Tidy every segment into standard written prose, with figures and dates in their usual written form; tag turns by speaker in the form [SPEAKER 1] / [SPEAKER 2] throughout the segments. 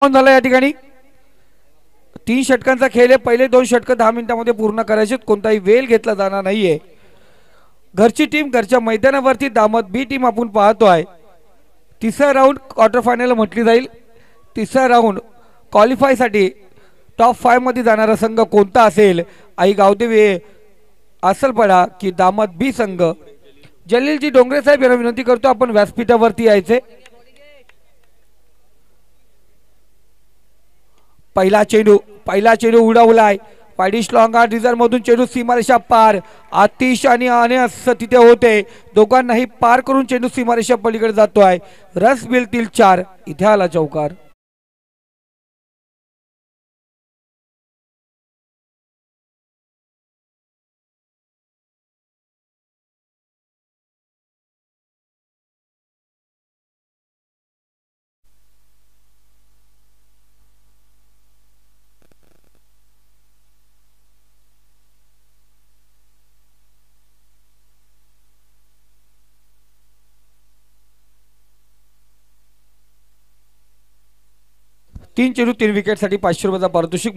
[SPEAKER 1] झाला या ठिकाणी 3 षटकांचा खेळ आहे. पहिले 2 षटक 10 मिनिटांमध्ये पूर्ण करायचे. कोणताही वेळ घेतला जाणार नाहीये. घरची टीम घरच्या मैदानावरती दामत बी टीम आपण पाहतोय. तिसरा राऊंड क्वार्टर फायनल म्हटली जाईल. तिसरा राऊंड क्वालिफाय साठी टॉप 5 मध्ये जाणारा संघ कोणता असेल? आई गावदेवी असलपडा की दामत बी संघ? जलीलजी डोंगरे साहेब यांना विनंती करतो आपण व्यासपीठावरती यायचे. पहिला चेंडू उडवलाय. पायडिश लॉंग रिझर्व मधून चेंडू सीमारेषा पार. आतिश आणि अनस तिथे होते. दोघांनाही पार करून चेंडू सीमारेषा पलीकडे जातोय. रस मिळतील 4. इथे आला चौकार. तीन चेंडू 3 विकेट साठी 500 रुपयाचा पारितोषिक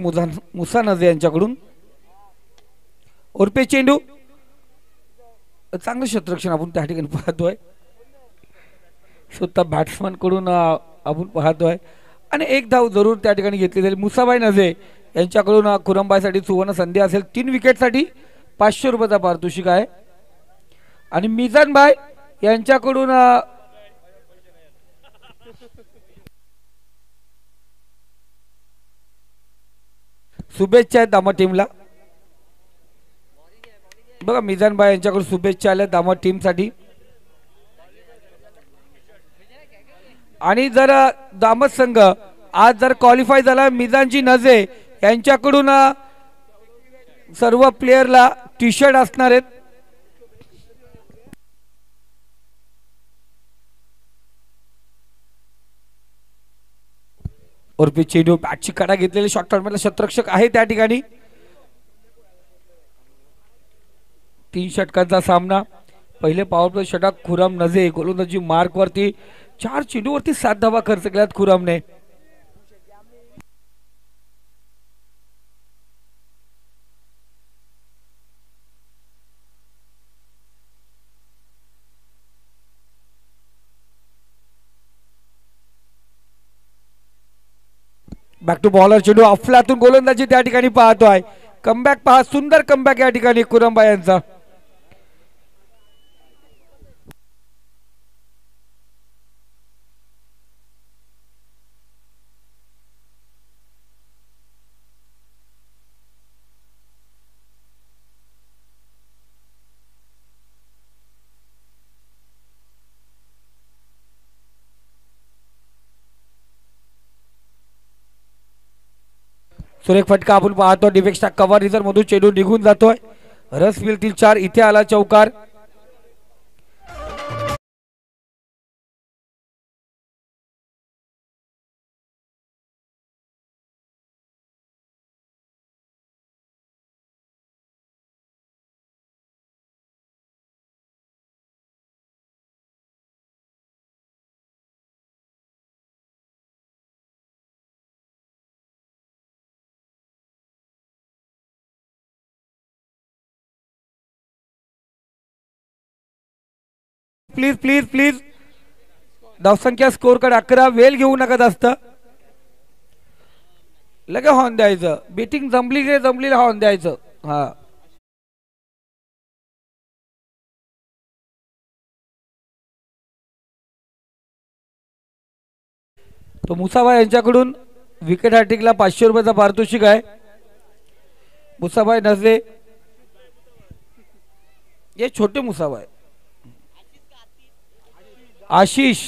[SPEAKER 1] मुसा नजे यांच्याकडून. उर्फे चेंडू चांगलं क्षेत्ररक्षण आपण त्या ठिकाणी पाहतोय. स्वतः बॅट्समन कडून आपण पाहतोय आणि एक धाव जरूर त्या ठिकाणी घेतली जाईल. मुसाबाई नजे यांच्याकडून कुरंबाईसाठी सुवर्ण संधी असेल. 3 विकेट साठी 500 रुपयाचा पारितोषिक आहे. आणि मिजानबाई यांच्याकडून शुभेच्छा आहेत दामट टीमला. बघा मिजानबाई यांच्याकडून शुभेच्छा आल्या दामट टीम साठी. आणि जर दामट संघ आज जर क्वालिफाय झाला मिजानजी नजे यांच्याकडून सर्व प्लेयरला टी शर्ट असणार आहेत. उर्फी चेंडू बॅटची कडा घेतलेले शॉर्ट टर्मला क्षेत्ररक्षक आहे त्या ठिकाणी. 3 षटकांचा सामना. पहिले पॉवर प्ले षटक खुराम नजे गोलंदाजी मार्क वरती 4 चेंडूवरती 7 धावा खर्च केल्यात खुरामने. बॅक टू बॉलर चेंडू अफलातून गोलंदाजी त्या ठिकाणी पाहतोय. कमबॅक पहा, सुंदर कमबॅक या ठिकाणी कुरंबा यांचा. सुरेख फटका आपण पाहतो. डिफेक्सचा कव्हर रिझर्व मधून चेंडू निघून जातोय. रस मिळतील 4. इथे आला चौकार. प्लीज प्लीज प्लीज धावसंख्या स्कोर कडे 11. वेल घेऊ नका जास्त. लगे हॉर्न द्यायचं. बेटिंग जमली हॉर्न द्यायचं. हा तो मुसाबाई यांच्याकडून विकेट हॅट्रिकला 500 रुपयाचा पारितोषिक आहे. मुसाबाई नजरे ये छोटे मुसाबाई. आशिष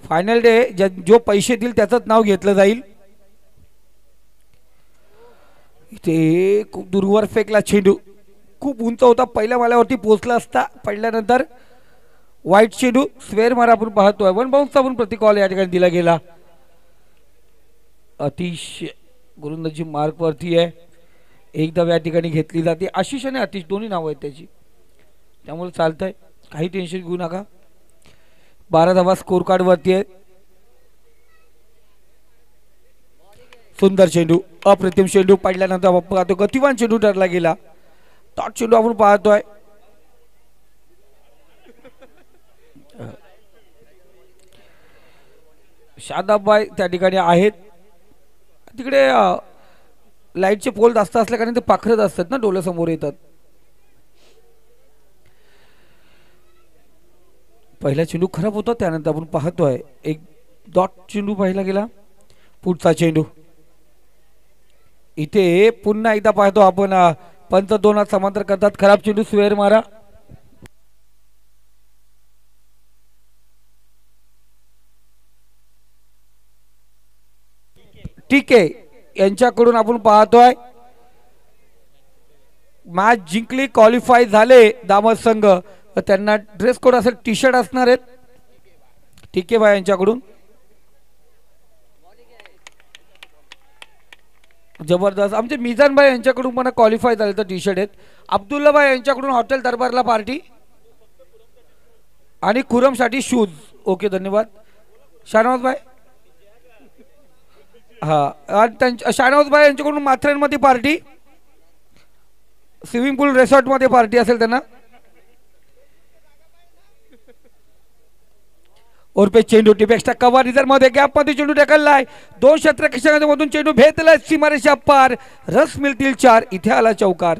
[SPEAKER 1] फायनल डे जो पैसे देईल त्याचंच नाव घेतलं जाईल. इथे खूप दूरवर फेकला चेंडू. खूप उंच होता, पहिल्या माल्यावरती पोहोचला असता, पडल्यानंतर वाईट चेंडू स्क्वेअर मारा आपण पाहतोय. वन बाउन्सचा आपण प्रतिकॉल या ठिकाणी दिला गेला. अतिश गोलंदाजी मार्क वरती आहे. एक धाव या ठिकाणी घेतली जाते. आशिष आणि अतिश दोन्ही नाव आहेत त्याची, त्यामुळे चालतंय, काही टेन्शन घेऊ नका. 12 धावा स्कोर कार्ड वरती आहे. सुंदर चेंडू, अप्रतिम चेंडू पडल्यानंतर आपण पाहतो गतिवान चेंडू ठरला गेला. टॉट चेंडू आपण पाहतोय. शादाबाई त्या ठिकाणी आहेत. तिकडे लाईटचे पोल जास्त असल्या कारण ते पाखरत असतात ना, डोळ्यासमोर येतात. पहिला चेंडू खराब होता, त्यानंतर आपण पाहतोय एक डॉट चेंडू पाहिला गेला. पुढचा चेंडू इथे पुन्हा एकदा पाहतो आपण, पंच दोन समांतर करतात. खराब चेंडू स्क्वेअर मारा. ठीक आहे, यांच्याकडून आपण पाहतोय मॅच जिंकली, क्वालिफाय झाले दामद संघ. त्यांना ड्रेस कोड असेल, टी शर्ट असणार आहेत. ठीक आहे भाई, यांच्याकडून जबरदस्त. आमचे मिजान भाई यांच्याकडून पण क्वालिफाय झाले तर टी शर्ट आहेत. अब्दुल्ला भाई यांच्याकडून हॉटेल दरबारला पार्टी आणि खुरमसाठी शूज. ओके, धन्यवाद. शाहनवाज भाई, हा, शाहनवाज भाई यांच्याकडून माथेरानमध्ये पार्टी, स्विमिंग पूल रिसॉर्ट मध्ये पार्टी असेल त्यांना. ओरपे चेंडू टिपेक्सचा कव्हर रिझर्व मध्ये गॅप मध्ये चेंडू ढकललाय. 2 क्षेत्ररक्षकांमधून चेंडू भेटलाय सीमारेषा पार. रस मिळतील 4. इथे आला चौकार.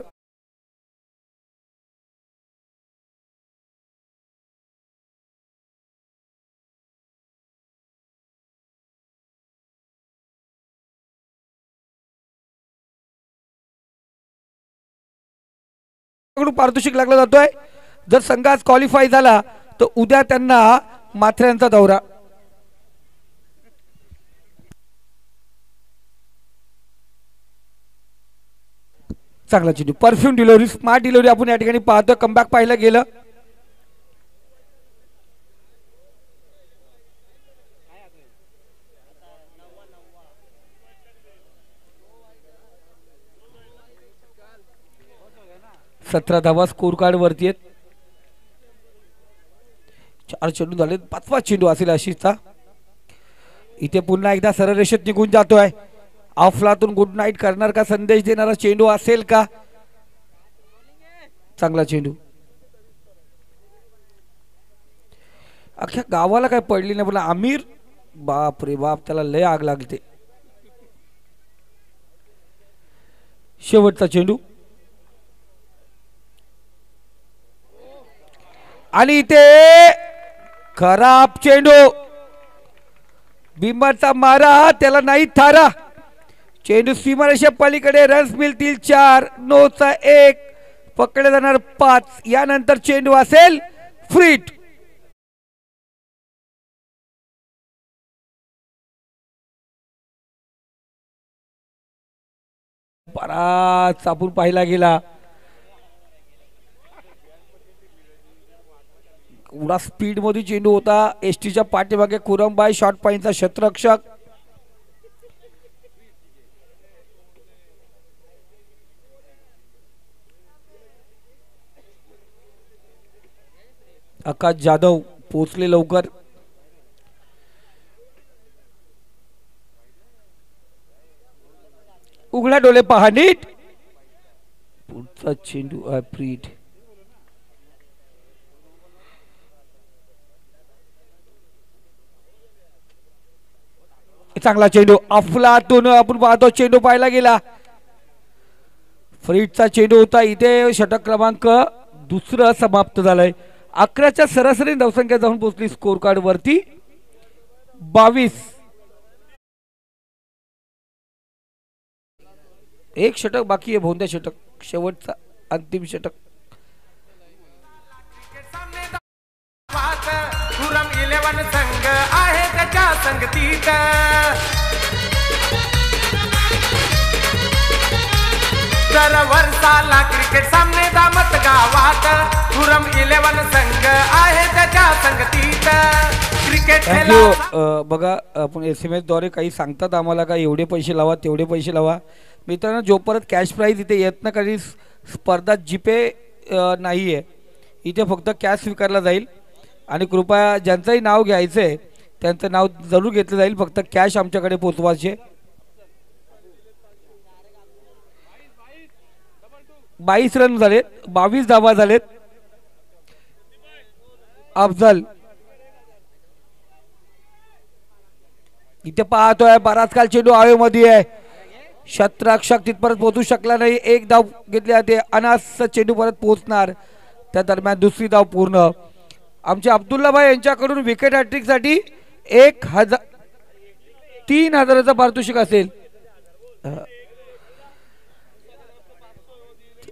[SPEAKER 1] पारितोषिक लागला जातोय. जर संघ आज क्वालिफाय झाला तर उद्या त्यांना माथेरानचा दौरा. चांगला चेंडू, परफ्यूम डिलिव्हरी, स्मार्ट डिलिव्हरी आपण या ठिकाणी पाहतोय. कमबॅक पाहिलं गेलं. सतरा धावा स्कोर कार्ड वरती आहेत. 4 चेंडू झाले, 5वा चेंडू असेल आशिषचा. इथे पुन्हा एकदा सरळ रेषेत निघून जातोय. ऑफलातून गुड नाईट करणार का, संदेश देणारा चेंडू असेल का. चांगला चेंडू, अख्ख्या गावाला काय पडली नाही बोला आमिर. बाप रे बाप, त्याला लय आग लागते. शेवटचा चेंडू आणि इथे खराब चेंडू. बिंबाचा मारा, त्याला नाही थारा. चेंडू सीमारेषे पलीकडे. रन्स मिळतील 4. नोचा 1, पकडले जाणार 5. यानंतर चेंडू असेल फ्रीट. बराच आपण पाहिला गेला. एवढा स्पीड मध्ये चेंडू होता. एसटीच्या पाठीमागे कुरमबाई शॉर्ट पॉइंटचा क्षेत्ररक्षक. आकाश जाधव पोचले लवकर. उघडा डोळे पहा नीट. पुढचा चेंडू फ्रीट. चांगला चेंडू अफलातून आपण पाहतो. चेंडू पाहायला गेला. फ्रीटचा चेंडू होता. इथे षटक क्रमांक 2 समाप्त झालाय. 11च्या सरासरी धावसंख्या जाऊन पोहोचली स्कोर कार्ड वरती 22. एक षटक बाकी आहे, भोंद्या षटक, शेवटचा अंतिम षटक.
[SPEAKER 2] खुरम 11 संघ आहे त्याच्या संगतीत. दर वर्षाला क्रिकेट सामने दामत गावात खुरम 11 संघ आहे त्याच्या संगतीत क्रिकेट
[SPEAKER 1] थँक्यू. बघा आपण SMS द्वारे काही सांगतात आम्हाला का एवढे पैसे लावा तेवढे पैसे लावा. मित्रांनो जोपर्यंत कॅश प्राईज इथे येत ना काही स्पर्धा जीपे नाही आहे, इथे फक्त कॅश स्वीकारला जाईल आणि कृपया ज्यांचंही नाव घ्यायचं आहे त्यांचं नाव जरूर घेतलं जाईल, फक्त कॅश आमच्याकडे पोचवायचे. 22 रन झालेत, 22 धावा झालेत. अफजल इथे पाहतोय बराच काल चेंडू हवेमध्ये आहे, क्षेत्ररक्षक तिथपर्यंत पोहोचू शकला नाही. एक धाव घेतली जाते, अनास चेंडू परत पोहोचणार, त्या दरम्यान दुसरी धाव पूर्ण. आमचे अब्दुल्ला भाई यांच्याकडून विकेट हॅट्रिक साठी 3,000चं पारितोषिक असेल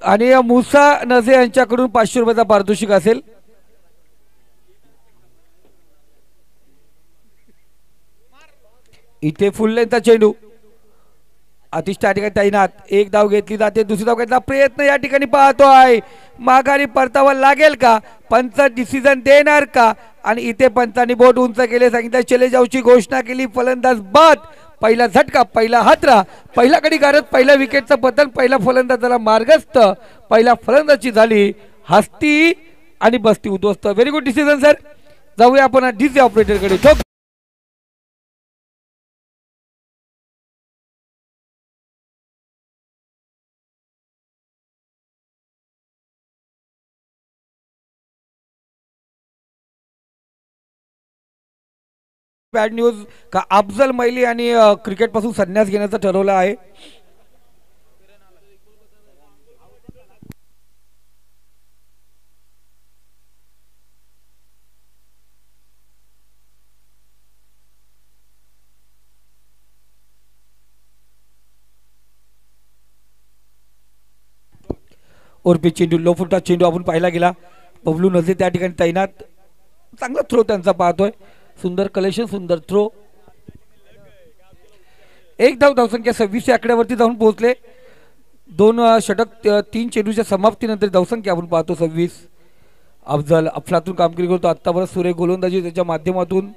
[SPEAKER 1] आणि मुसा नझे यांच्याकडून 500 रुपयाचा पारितोषिक असेल. इथे फुल लेंथचा चेंडू अतिश त्या ठिकाणी तैनात, एक धाव घेतली जाते, दुसरी धाव घेतला प्रयत्न या ठिकाणी पाहतोय, माघारी परतावा लागेल का, पंच डिसिजन देणार का. आणि इथे पंचांनी बोट उंच केले, सांगितलं चले जाऊची घोषणा केली. फलंदाज बाद, पहिला झटका, पहिला हातरा, पहिला गडीगारत, पहिला विकेटचं पतन, पहिला फलंदाजाला मार्गस्थ, पहिला फलंदाजी झाली हस्ती आणि बस्ती उद्ध्वस्त. Very good decision sir. जाऊया आपण डीजे ऑपरेटरकडे. बॅड न्यूज का अफजल मैली आणि क्रिकेट पासून संन्यास घेण्याचं ठरवलं आहे. उर्फी चेंडू, लो फुटा चेंडू आपण पाहिला गेला. बबलू नझे त्या ठिकाणी तैनात, चांगला थ्रो त्यांचा पाहतोय, सुंदर कलेक्शन, सुंदर थ्रो. एक धावसंख्या 26 या आकड्यावरती जाऊन पोहोचले. 2 षटक 3 चेंडूच्या समाप्तीनंतर धावसंख्या आपण पाहतो 26. अफजल अफलातून कामगिरी करतो आतापर्यंत, सुरेख गोलंदाजी त्याच्या माध्यमातून.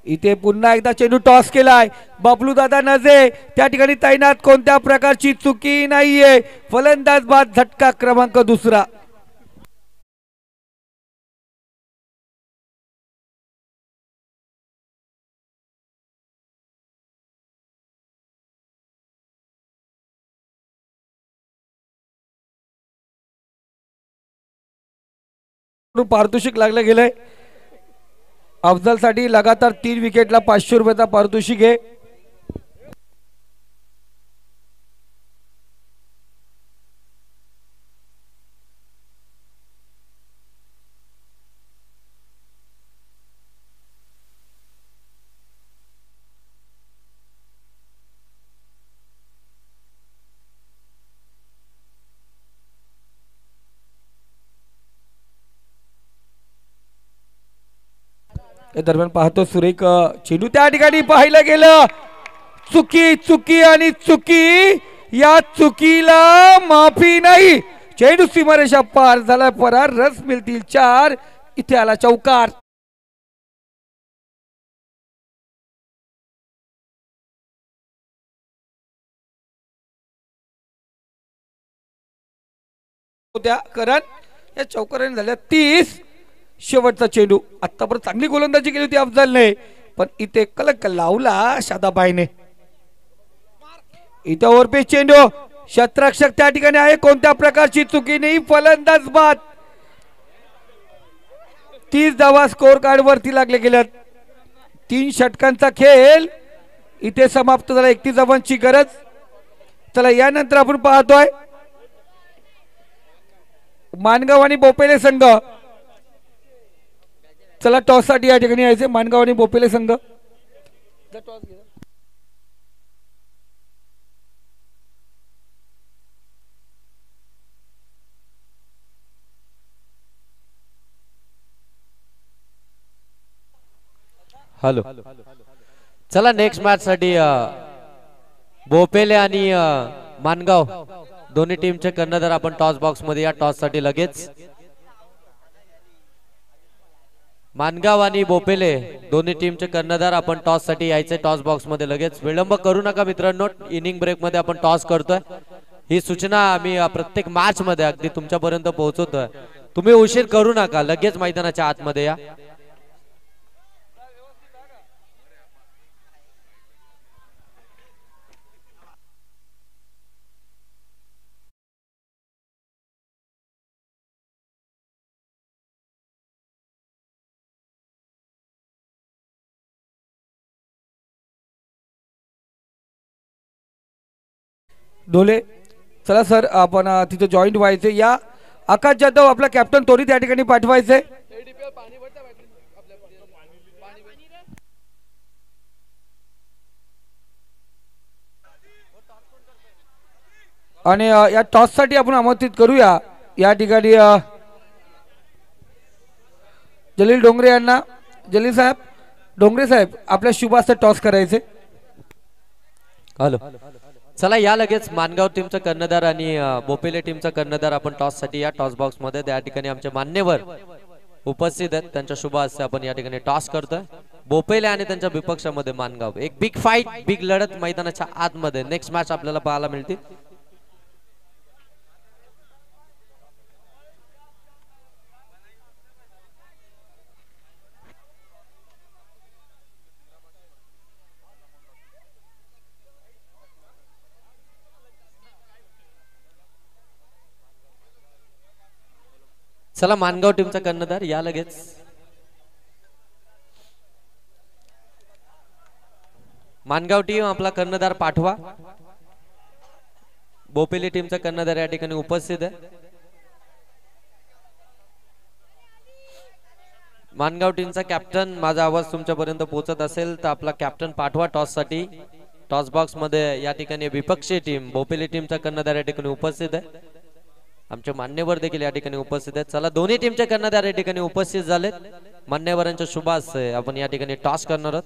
[SPEAKER 1] इथे पुन्हा एकदा चेंडू टॉस केलाय, बबलू दादा नझे त्या ठिकाणी तैनात, कोणत्या प्रकारची चुकी नाहीये. फलंदाज बाद, झटका क्रमांक दुसरा. पारितोषिक लागलं गेलंय. अफजल साठी लगातार 3 विकेटला 500 रुपयाचा पारितोषिक आहे. दरम्यान पाहतो सुरेख चेंडू त्या ठिकाणी पाहिलं गेलं, चुकी चुकी आणि चुकी, या चुकीला माफी नाही. चेंडू सीमारेषा पार झाला, परार, रस मिळतील 4. इथे आला चौकार. करण या चौकाराने झाल्या 30. शेवटचा चेंडू, आतापर्यंत चांगली गोलंदाजी केली होती अफजलने, पण इथे कलंक लावला शादाबाईने. इथे ओरपी चेंडू, क्षेत्ररक्षक त्या ठिकाणी आहे, कोणत्या प्रकारची चुकी नाही. फलंदाज बाद. 30 धावा स्कोर कार्ड वरती लागले गेल्यात. 3 षटकांचा खेळ इथे समाप्त झाला. 31 धावांची गरज. चला यानंतर आपण पाहतोय मानगाव आणि बोपेले संघ. चला टॉस साठी या ठिकाणी यायचे मानगाव आणि बोपेले संघ.
[SPEAKER 3] हॅलो, चला नेक्स्ट मॅच साठी बोपेले आणि मानगाव दोन्ही टीमचे कर्णधार आपण टॉस बॉक्स मध्ये या टॉस साठी लगेच. मानगाव आणि बोपेले दोन्ही टीमचे कर्णधार आपण टॉस साठी यायचे टॉस बॉक्स मध्ये लगेच. विलंब करू नका मित्रांनो, इनिंग ब्रेक मध्ये आपण टॉस करतोय. ही सूचना आम्ही प्रत्येक मॅच मध्ये अगदी तुमच्यापर्यंत पोहोचवतोय. तुम्ही उशीर करू नका, लगेच मैदानाच्या आतमध्ये या.
[SPEAKER 1] डोले चला सर, आपण तिथे जॉईंट व्हायचे. या आकाश जाधव आपला कॅप्टन त्वरित या ठिकाणी पाठवायचे. आणि या टॉस साठी आपण आमंत्रित करूया या ठिकाणी जलील डोंगरे यांना. जलील साहेब, डोंगरे साहेब आपल्या शुभ हस्ते टॉस करायचे.
[SPEAKER 3] हॅलो, चला या लगेच. मानगाव टीमचा कर्णधार आणि बोपेले टीमचा कर्णधार आपण टॉस साठी या टॉस बॉक्स मध्ये. त्या ठिकाणी आमचे मान्यवर उपस्थित आहेत, त्यांच्या शुभ हस्ते आपण या ठिकाणी टॉस करतोय. बोपेले आणि त्यांच्या विपक्षामध्ये मानगाव. एक बिग फाईट, बिग लढत मैदानाच्या आतमध्ये नेक्स्ट मॅच आपल्याला पाहायला मिळतील. चला मानगाव टीमचा कर्णधार या लगेच. मानगाव टीम आपला कर्णधार पाठवा. बोपेली टीमचा कर्णधार या ठिकाणी उपस्थित आहे. मानगाव टीमचा कॅप्टन, माझा आवाज तुमच्यापर्यंत पोहोचत असेल तर आपला कॅप्टन पाठवा टॉस साठी. टॉस बॉक्स मध्ये या ठिकाणी विपक्षी टीम बोपेली टीमचा कर्णधार या ठिकाणी उपस्थित आहे. आमचे मान्यवर देखील या ठिकाणी उपस्थित आहेत. चला दोन्ही टीमचे कर्णधार या ठिकाणी उपस्थित झालेत. मान्यवरांच्या शुभ हस्ते आपण या ठिकाणी टॉस करणार आहोत.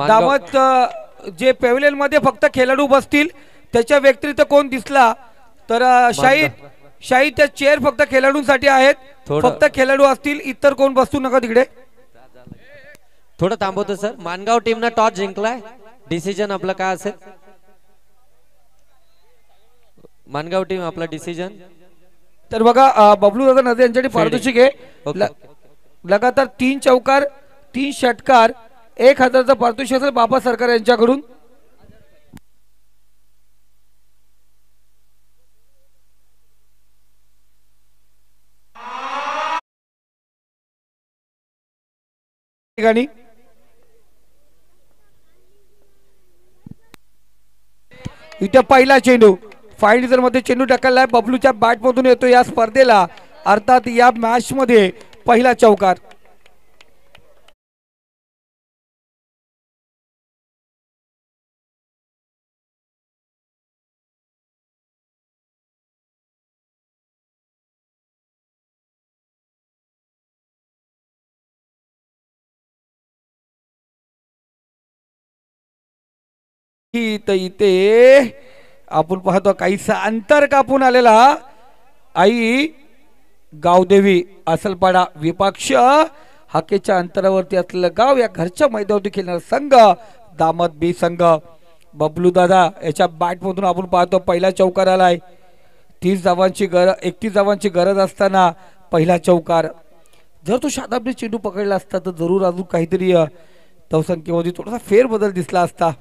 [SPEAKER 1] दामत जे पॅव्हलियन मध्ये फक्त खेळाडू बसतील त्याच्या व्यतिरिक्त कोण दिसला तर शाहीद त्या चेअर फक्त खेळाडूंसाठी आहेत. फक्त खेळाडू असतील, इतर कोण बसू नका तिकडे.
[SPEAKER 3] थोडं थांबवतो सर. मानगाव टीमनं टॉस जिंकलाय. डिसिजन आपला काय असेल? मानगाव टीम आपला डिसिजन
[SPEAKER 1] तर बघा, बबलू दादा नदी यांच्यासाठी पारितोषिक आहे. लगातार 3 चौकार 3 षटकार 1000चं पारितोषिक असेल बाबा सरकार यांच्याकडून. इथे पहिला चेंडू फायनल मध्ये चेंडू टाकलाय. बबलूच्या बॅट मधून येतो या स्पर्धेला, अर्थात या मॅच मध्ये पहिला चौकार. इथे आपण पाहतो काहीसा अंतर कापून आलेला आई गावदेवी असलपाडा विपक्ष हाकेच्या अंतरावरती असलेलं गाव. या घरच्या मैदानावरती खेळणारा संघ दामत बी संघ. बबलू दादा याच्या बॅट मधून आपण पाहतो पहिला चौकार आलाय. 31 धावांची गरज असताना पहिला चौकार. जर तो शादाबने चेंडू पकडला असता तर जरूर अजून काहीतरी धावसंख्येमध्ये थोडासा फेरबदल दिसला असता.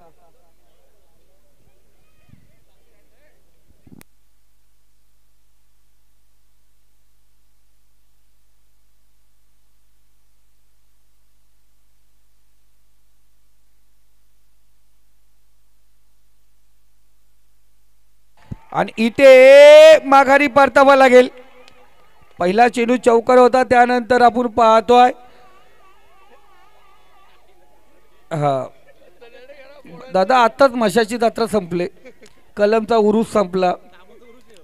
[SPEAKER 1] आणि इथे माघारी परतावा लागेल. पहिला चेंडू चौकार होता, त्यानंतर आपण पाहतोय दादा आताच मशाची जत्रा संपले, कलमचा उरूस संपला.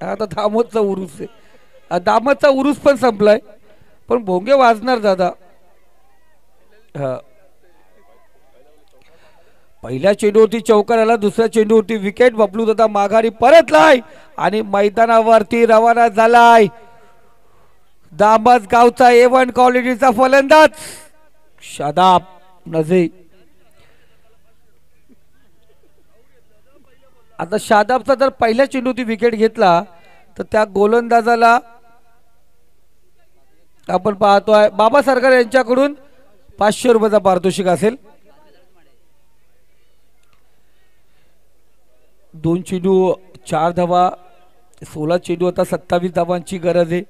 [SPEAKER 1] आता दामोदचा उरूस आहे, दामोदचा उरूस पण संपलाय, पण भोंगे वाजणार दादा. हा, पहिल्या चेंडूवरती चौकार आला, दुसऱ्या चेंडूवरती विकेट. बबलू दादा माघारी परतलाय आणि मैदानावरती रवाना झालाय दामस गावचा A1 क्वालिटीचा फलंदाज शादाब नझीर. आता शादाबचा जर पहिल्या चेंडूवरती विकेट घेतला तर त्या गोलंदाजाला आपण पाहतोय बाबा सरकार यांच्याकडून 500 रुपयाचा पारितोषिक असेल. 2 चेंडू 4 धावा, 16 चेंडू, आता 27 धावांची गरज आहे.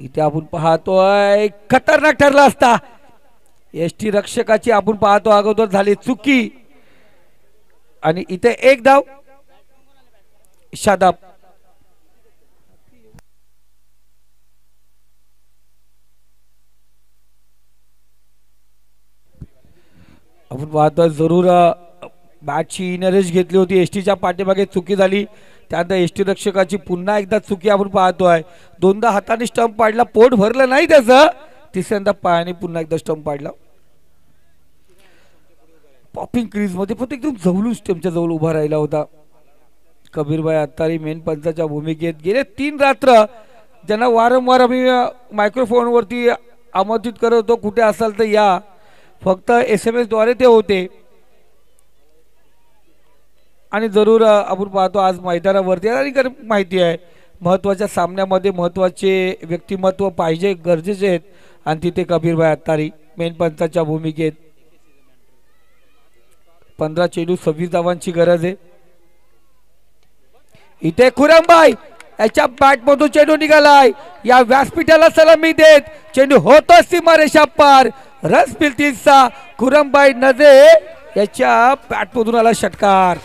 [SPEAKER 1] इथे आपण पाहतोय खतरनाक ठरला असता, एसटी रक्षकाची आपण पाहतो अगोदर झाली चुकी आणि इथे 1 धाव शादाब. आपण पाहतोय जरूर बॅटची इनरेज घेतली होती, एसटीच्या पाठीमागे चुकी झाली, त्यानंतर एसटी रक्षकाची पुन्हा एकदा चुकी आपण पाहतोय. 2दा हाताने स्टंप पाडला, पोट भरलं नाही त्याचं, तिसऱ्यांदा पायाने पुन्हा एकदा स्टंप पाडला. पॉपिंग क्रीज मध्ये फक्त एकदम जवळून स्टंपच्या जवळ उभा राहिला होता कबीरभाई अत्तारी मेन पंचाच्या भूमिकेत. गेले 3 रात्र ज्यांना वारंवार आम्ही मायक्रोफोनवरती आमंत्रित करत होतो, कुठे असाल तर या, फक्त SMS द्वारे ते होते. आणि जरूर आपण पाहतो आज मैदानावरती आणि माहिती आहे महत्त्वाच्या सामन्यामध्ये महत्त्वाचे व्यक्तिमत्व पाहिजे, गरजेचे आहेत, आणि तिथे कबीरभाई अत्तारी मेन पंचाच्या भूमिकेत. 15 चेंडू 26 धावांची गरज आहे. इथे खुरमबाई याच्या बॅटमधून चेंडू निघालाय, या व्यासपीठाला सलामी देत चेंडू होतो सीमारेषा पार. रस पिलतीचा खुरमबाई नजे याच्या बॅटमधून आला षटकार.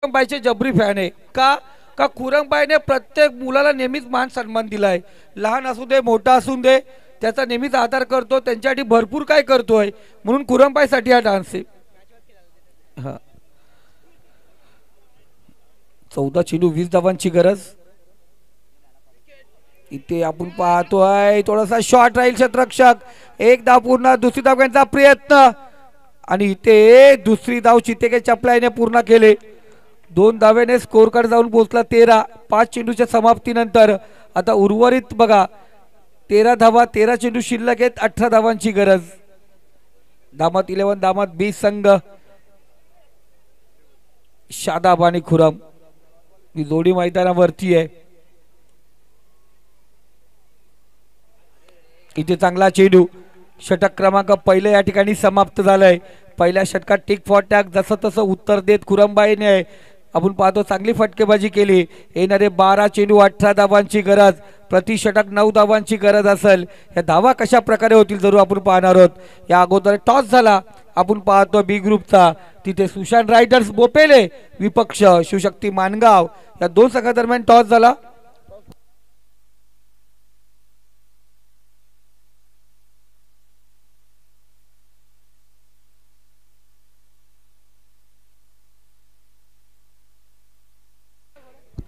[SPEAKER 1] खुरमबाईचे जबरी फॅन आहे का खुरमबाईने प्रत्येक मुलाला नेहमीच मान सन्मान दिलाय, लहान असू दे मोठा असू दे, त्याचा नेहमीच आदर करतो, त्यांच्यासाठी भरपूर काय करतोय, म्हणून खुरमबाईसाठी हा डान्स आहे. हा, 14 चेंडू 20 धावांची गरज. इथे आपण पाहतोय थोडासा शॉर्ट राहील क्षेत्ररक्षक, 1 धाव पूर्ण, दुसरी धाव घेण्याचा प्रयत्न, आणि इथे दुसरी धाव चितेके चपलाईने पूर्ण केले. 2 धावेने स्कोर कार्ड जाऊन पोहोचला 13. 5 चेंडूच्या समाप्तीनंतर आता उर्वरित बघा 13 धावा, 13 चेंडू शिल्लक आहेत, 18 धावांची गरज. दामत 11 दामत 20 संघ शादाब आणि खुरम ही जोडी मैदानावरती आहे. इथे चांगला चेंडू, षटक क्रमांक पहिले या ठिकाणी समाप्त झालाय. पहिल्या षटकात टिक फॉर टॅग जसं तसं उत्तर देत खुरमबाईने आपण पाहतो चांगली फटकेबाजी केली. येणारे 12 चेंडू 18 धावांची गरज, प्रति षटक 9 धावांची गरज असेल. या धावा कशा प्रकारे होतील जरूर आपण पाहणार आहोत. या अगोदर टॉस झाला आपण पाहतो बी ग्रुपचा, तिथे सुशांत रायडर्स बोपेले विपक्ष शिवशक्ती मानगाव या 2 संघादरम्यान टॉस झाला.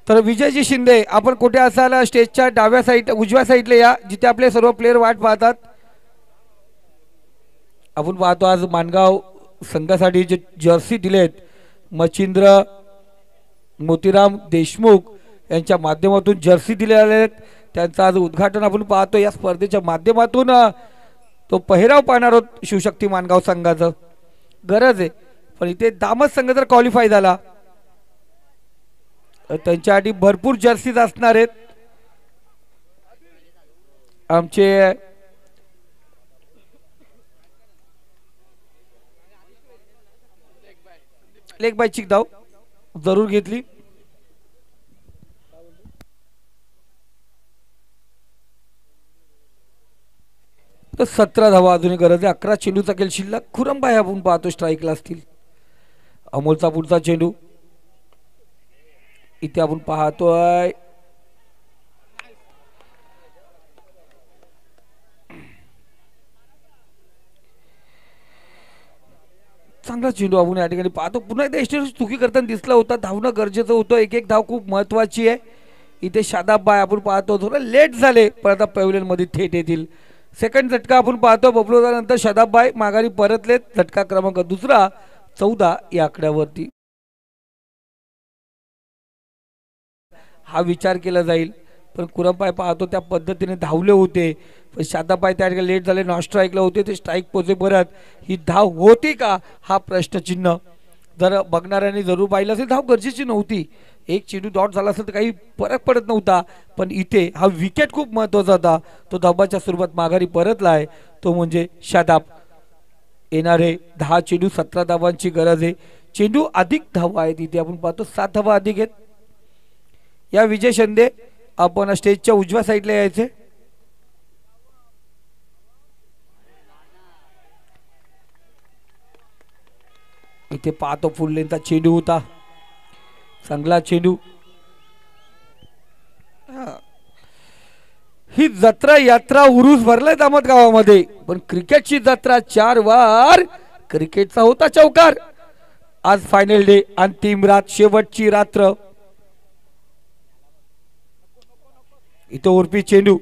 [SPEAKER 1] तर विजयजी शिंदे आपण कुठे असाल स्टेजच्या डाव्या साईड उजव्या साईडला या, जिथे आपले सर्व प्लेयर वाट पाहतात. आपण पाहतो आज मानगाव संघासाठी जे जर्सी दिलेत मच्छिंद्र मोतीराम देशमुख यांच्या माध्यमातून जर्सी दिलेल्या आहेत, त्यांचं आज उद्घाटन आपण पाहतो. या स्पर्धेच्या माध्यमातून तो पहिराव पाहणार आहोत शिवशक्ती मानगाव संघाचं. गरज आहे, पण इथे दामत संघ जर क्वालिफाय झाला त्यांच्यासाठी भरपूर जर्सीज असणार आहेत. आमचे लेग बाय चिक धाव जरूर घेतली. तर 17 धावा अजूनही गरज आहे. 11 चेंडूचा खेळ शिल्लक. खुरमबाई आपण पाहतो स्ट्राईकला असतील. अमोलचा पुढचा चेंडू इथे आपण पाहतोय चांगला चेंडू आपण या ठिकाणी पाहतो पुन्हा एकदा एस्टेट चुकी करताना दिसला होता धावणं गरजेचं होतं एक एक धाव खूप महत्वाची आहे इथे शादाब बाय आपण पाहतो थोडं लेट झाले पण आता पॅव्हलियन मध्ये थेट येतील सेकंड झटका आपण पाहतो बबलूदा नंतर शादाब बाय माघारी परतलेत झटका क्रमांक दुसरा 14 या आकड्यावरती हा विचार केला जाईल पण कुरमपाय पाहतो त्या पद्धतीने धावले होते पण शादाबाई त्या ठिकाणी लेट झाले नॉन स्ट्राईकला होते ते स्ट्राईक पोचे परत ही धाव होती का हा प्रश्नचिन्ह जर बघणाऱ्यांनी जरूर पाहिलं असेल धाव गरजेची नव्हती एक चेंडू डॉट झाला असेल तर काही फरक पडत नव्हता पण इथे हा विकेट खूप महत्वाचा होता तो धाबाच्या स्वरूपात माघारी परतलाय तो म्हणजे शादाब येणारे 10 चेंडू 17 धावांची गरज आहे चेंडू अधिक धावा आहेत इथे आपण पाहतो 7 धावा अधिक आहेत या विजय शिंदे आपण स्टेजच्या उजव्या साईडला यायचे इथे पाहतो फुल लेनचा चेंडू होता चांगला चेंडू ही जत्रा यात्रा उरूस भरलाय दामत गावामध्ये पण क्रिकेटची जत्रा 4 वार क्रिकेटचा होता चौकार आज फायनल डे अंतिम रात शेवटची रात्र इथं उर्फी चेंडू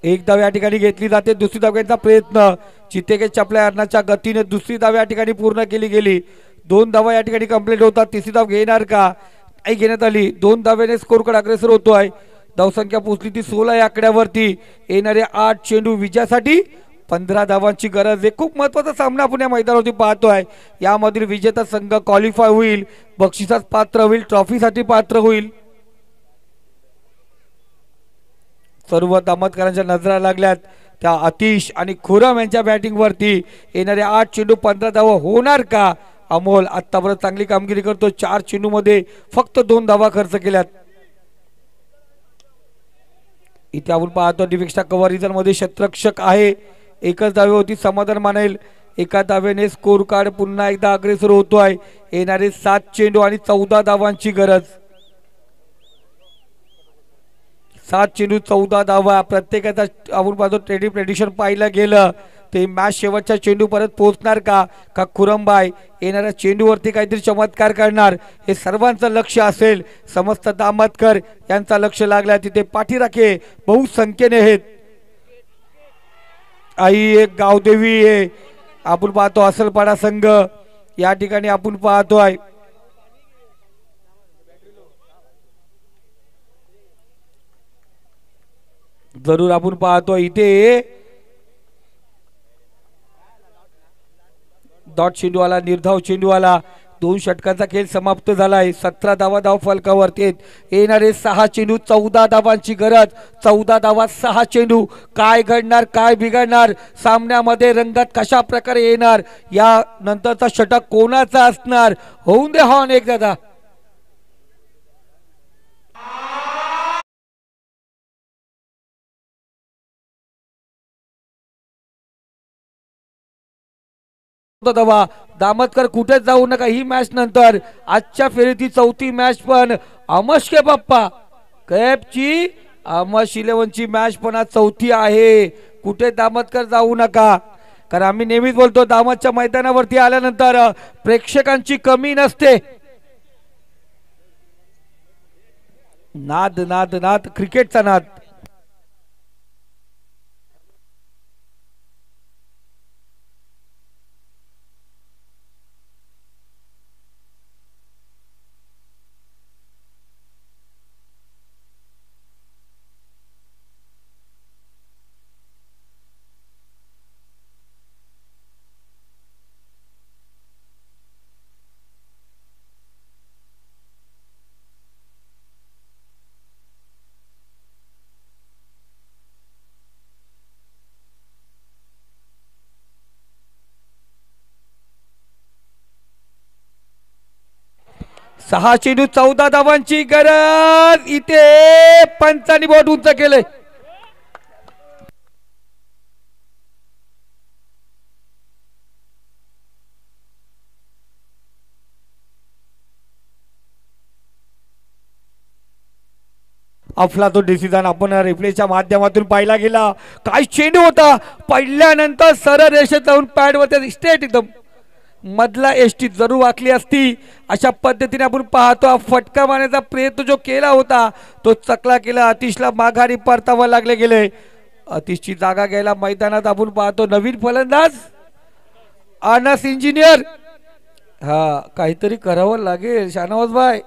[SPEAKER 1] एक धाव या ठिकाणी घेतली जाते दुसरी धाव घेण्याचा प्रयत्न चितेके आपल्या अर्णाच्या गतीने दुसरी धाव या ठिकाणी पूर्ण केली गेली 2 धावा या ठिकाणी कंप्लीट होतात तिसरी धाव घेणार का नाही घेण्यात आली 2 धाव्याने स्कोरकडे अग्रेसर होतोय धावसंख्या पोहोचली ती 16 या आकड्यावरती येणारे 8 चेंडू विजयासाठी 15 धावांची गरज आहे खूप महत्वाचा सामना आपण या मैदानावरती पाहतोय यामधील विजेता संघ क्वालिफाय होईल बक्षिसास पात्र होईल ट्रॉफीसाठी पात्र होईल सर्व दामतकरांच्या नजरा लागल्यात त्या आतिश आणि खुरम यांच्या बॅटिंग वरती येणारे 8 चेंडू 15 धावा होणार का अमोल आतापर्यंत चांगली कामगिरी करतो 4 चेंडू मध्ये फक्त 2 धावा खर्च केल्यात इथे आपण पाहतो डिफेक्स्टा कव्हर रिझन मध्ये शतरक्षक आहे एकच धावे होती समाधान मानेल एका धावेने स्कोर कार्ड पुन्हा एकदा अग्रेसर होतोय येणारे 7 चेंडू आणि 14 धावांची गरज 7 चेंडू 14 धावा प्रत्येकाचा आपण पाहतो ट्रेडिंग प्रेडिक्शन पाहिलं गेलं ते मॅच शेवटच्या चेंडू परत पोहोचणार का खुरमबाई येणाऱ्या चेंडूवरती काहीतरी चमत्कार करणार हे सर्वांचं लक्ष असेल समस्त दामतकर यांचा लक्ष लागला तिथे पाठीराखे बहुसंख्येने आहेत आई एक गावदेवी आहे आपण पाहतो असलपाडा संघ या ठिकाणी आपण पाहतोय जरूर आपण पाहतो इथे डॉट चेंडूवाला निर्धाव चेंडूवाला 2 षटकांचा खेळ समाप्त झालाय 17 धावा धाव फलकावरती येणारे 6 चेंडू 14 धावांची गरज 14 धावा 6 चेंडू काय घडणार काय बिघडणार सामन्यामध्ये रंगत कशा प्रकारे येणार या नंतरचा षटक कोणाचा असणार होऊन दे हॉर्न एक दादा दवा दामतकर कुठेच जाऊ नका ही मॅच नंतर आजच्या फेरीची 4थी मॅच पण अमशके बाप्पा कैपची अमश 11 ची मॅच पण आज 4थी आहे कुठे दामतकर जाऊ नका कारण आम्ही नेहमीच बोलतो दामतच्या मैदानावरती आल्यानंतर प्रेक्षकांची कमी नसते नाद नाद नाद क्रिकेटचा नाद सहा चेंडू 14 धावांची गरज इथे पंचांनी बोट उंच केले अफलातून डिसिजन आपण रिप्लेच्या माध्यमातून पाहिला गेला. काय चेंडू होता, पडल्यानंतर सरळ रेषेत जाऊन पॅडवर स्ट्रेट एकदम मधला एसटी जरूर वाकली असती. अशा पद्धतीने आपण पाहतो फटका मारण्याचा प्रयत्न जो केला होता तो चकला केला. अतिशला माघारी परतावा लागले गेले. अतिशची जागा घ्यायला मैदानात आपण पाहतो नवीन फलंदाज अनस इंजिनियर. हा काहीतरी करावं लागेल शाहनवाज भाई,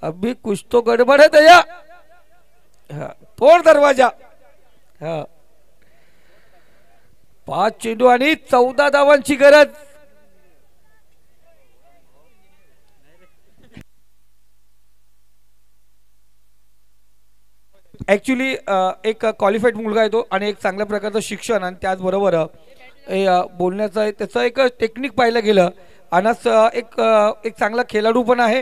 [SPEAKER 1] अभी कुछ तो गडबड है दया. हा तोड दरवाजा. हा 5 चेंडू आणि 14 धावांची गरज. ऍक्च्युली एक क्वालिफाईड मुलगा आहे तो आणि एक चांगल्या प्रकारचं शिक्षण आणि त्याचबरोबर बोलण्याचं त्याचं एक टेक्निक पाहिलं गेलं. अनस एक चांगला खेळाडू पण आहे.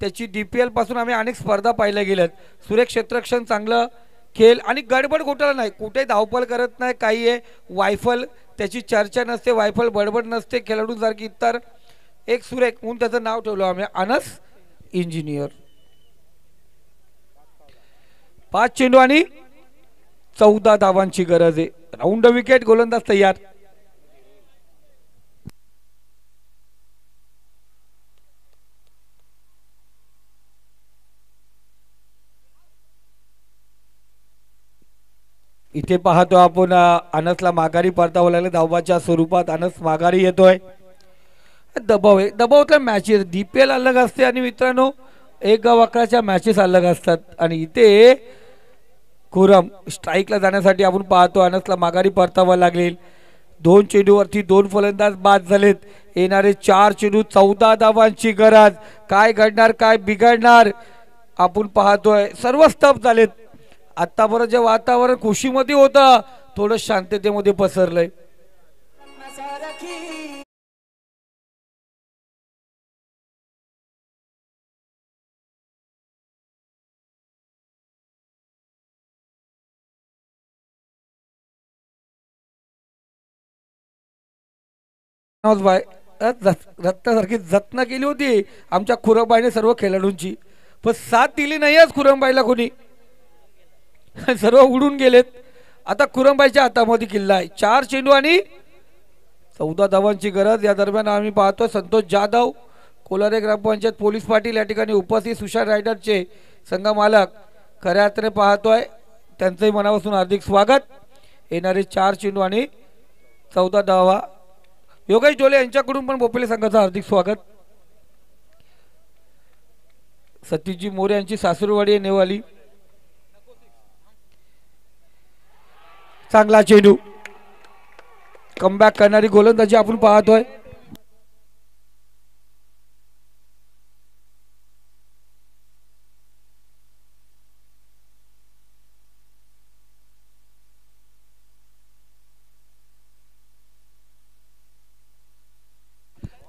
[SPEAKER 1] त्याची DPL पासून आम्ही अनेक स्पर्धा पाहिल्या गेल्यात. सुरेख क्षेत्ररक्षण चांगलं खेळ आणि गडबड घोटाळा नाही, कुठे धावपळ करत नाही, काही आहे वायफल त्याची चर्चा नसते, वायफल बडबड नसते खेळाडूंसारखी इतर. एक सुरेख म्हणून त्याचं नाव ठेवलं आम्ही अनस इंजिनियर. 5 चेंडू आणि 14 धावांची गरज आहे. राऊंड विकेट, गोलंदाज तयार. इथे पाहतो आपण अनसला माघारी परतावं लागलं. धावाच्या स्वरूपात अनस माघारी येतोय. दबाव आहे, दबावातल्या मॅचेस DPL अलग असते आणि मित्रांनो एक गाव अकराच्या मॅचेस अलग असतात. आणि इथे खुरम स्ट्राईकला जाण्यासाठी आपण पाहतो अनसला माघारी परतावा लागेल. 2 चेंडूवरती 2 फलंदाज बाद झालेत. येणारे 4 चेंडू 14 धावांची गरज. काय घडणार, काय बिघडणार आपण पाहतोय. सर्व स्तब्ध झालेत. आतापर्यंत जे वातावरण खुशीमध्ये होतं थोडं शांततेमध्ये पसरलंय. रक्तासारखी जतना केली होती आमच्या खुरमबाईने सर्व खेळाडूंची, पण साथ दिली नाही आज खुरमबाईला कोणी. सर्व उडून गेलेत. आता खुरमबाईच्या हातामध्ये किल्ला आहे. 4 चेंडू आणि 14 धावांची गरज. या दरम्यान आम्ही पाहतो संतोष जाधव, कोलारे ग्रामपंचायत पोलीस पाटील या ठिकाणी उपस्थित. सुशांत रायडरचे संघ मालक खऱ्या अर्थाने पाहतोय, त्यांचंही मनापासून हार्दिक स्वागत. येणारे 4 चेंडू आणि 14 धावा. योगेश डोले यांच्याकडून पण बोपेले संघाचं हार्दिक स्वागत. सतीशजी मोरे यांची सासूरवाडी नेवाली. चांगला चेंडू, कमबॅक करणारी गोलंदाजी आपण पाहतोय.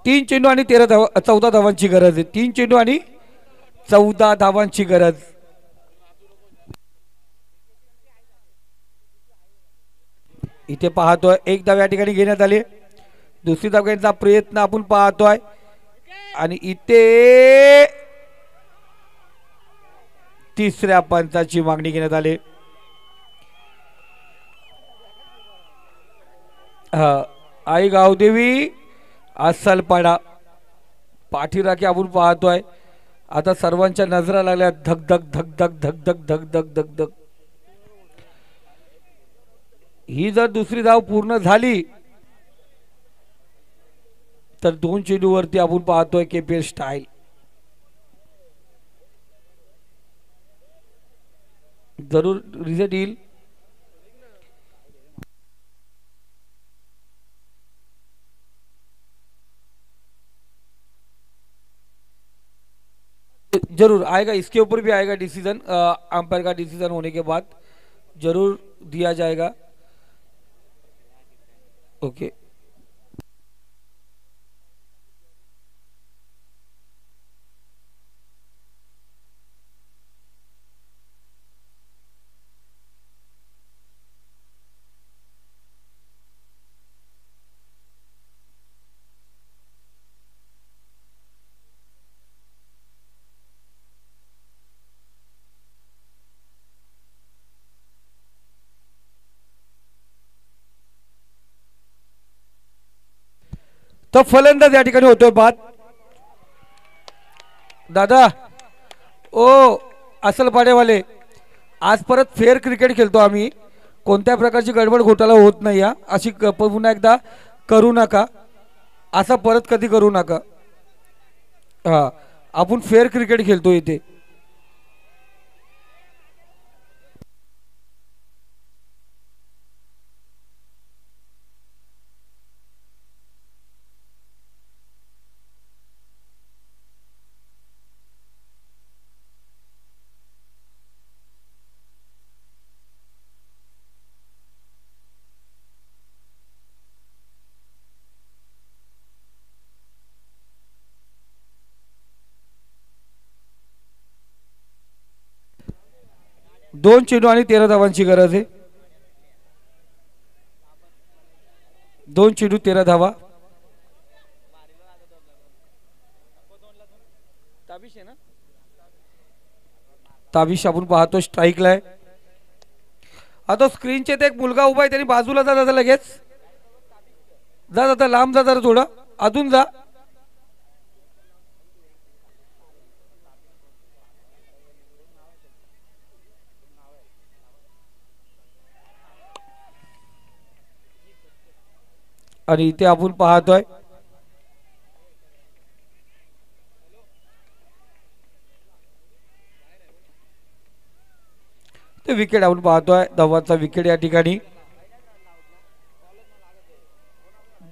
[SPEAKER 1] तीन चेंडू आणि 14 धावांची गरज आहे. 3 चेंडू आणि 14 धावांची गरज. इथे पाहतोय एक धाव या ठिकाणी घेण्यात आली. दुसरी धाव घेण्याचा प्रयत्न आपण पाहतोय आणि इथे तिसऱ्या पंचाची मागणी घेण्यात आली. आई गावदेवी अस्सलपाडा पाठीराखी आपण पाहतोय. आता सर्वांच्या नजरा लागल्या धक धक धक धक धक धक धक धक धक धक. ही जर दुसरी धाव पूर्ण झाली तर 2 चेंडूवरती आपण पाहतोय KPL स्टाईल. जरूर रिझल्ट येईल. जरूर आएगा, इसके ऊपर भी आएगा डिसीजन. अंपायर का डिसीजन होने के बाद जरूर दिया जाएगा. ओके तर फलंदाज या ठिकाणी होतोय बाद. दादा ओ असल पाडेवाले, आज परत फेअर क्रिकेट खेळतो आम्ही. कोणत्या प्रकारची गडबड घोटाळा होत नाही या. अशी पुन्हा एकदा करू नका. असा परत कधी करू नका. हा, आपण फेअर क्रिकेट खेळतो इथे. दोन चेंडू आणि 13 धावांची गरज आहे. 2 चेंडू 13 धावा. ताबिश आपण पाहतो स्ट्राईकला आहे. आता स्क्रीनचे ते एक मुलगा उभा आहे, त्यांनी बाजूला जा दादा, लगेच जा दादा, लांब जा जरा, थोडं अजून जा. आणि इथे आपण पाहतोय ते विकेट आपण पाहतोय. धावांचा विकेट या ठिकाणी.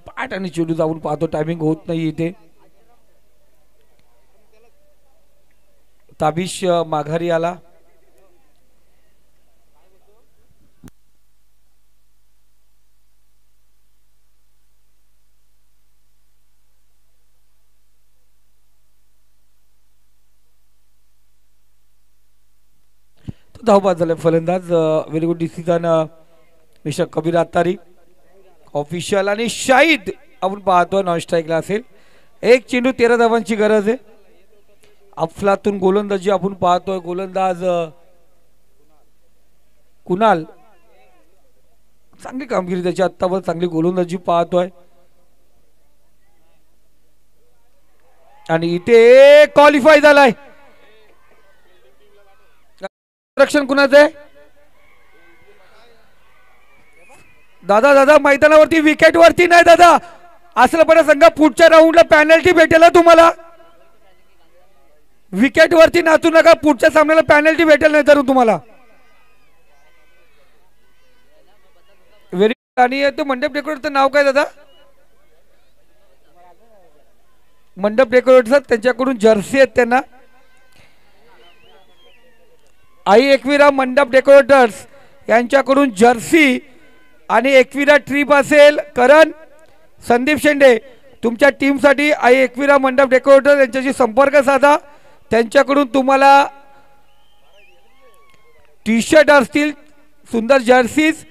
[SPEAKER 1] बॅट आणि चेंडू जाऊन पाहतो, टायमिंग होत नाही इथे. ताबिश माघारी आला. धावबाद झाले फलंदाज. Very good decision mister Kabir Attari official. आणि शाहिद आपण पाहतोय नॉन स्ट्राईकला असेल. 1 चेंडू 13 धावांची गरज आहे. अफलातून गोलंदाजी आपण पाहतोय. गोलंदाज कुणाल, चांगली कामगिरी त्याची आत्तावर, चांगली गोलंदाजी पाहतोय. आणि इथे क्वालिफाय झालाय. रक्षण कुणाचं आहे दादा? दादा मैदानावरती विकेट वरती नाही दादा. असलं बरं सांगा, पुढच्या राऊंडला पॅनल्टी भेटेल तुम्हाला. विकेट वरती नाचू नका, पुढच्या सामन्याला पॅनल्टी भेटेल नाही तर तुम्हाला. व्हेरी. आणि ते मंडप डेकोरेटरचं नाव काय दादा? मंडप डेकोरेटर, त्यांच्याकडून जर्सी आहेत त्यांना. आई एकविरा मंडप डेकोरेटर्स यांच्याकडून जर्सी आणि एकविरा ट्रिप असेल. करण, संदीप शेंडे, तुमच्या टीमसाठी आई एकविरा मंडप डेकोरेटर यांच्याशी संपर्क साधा. त्यांच्याकडून तुम्हाला टी शर्ट असतील, सुंदर जर्सीज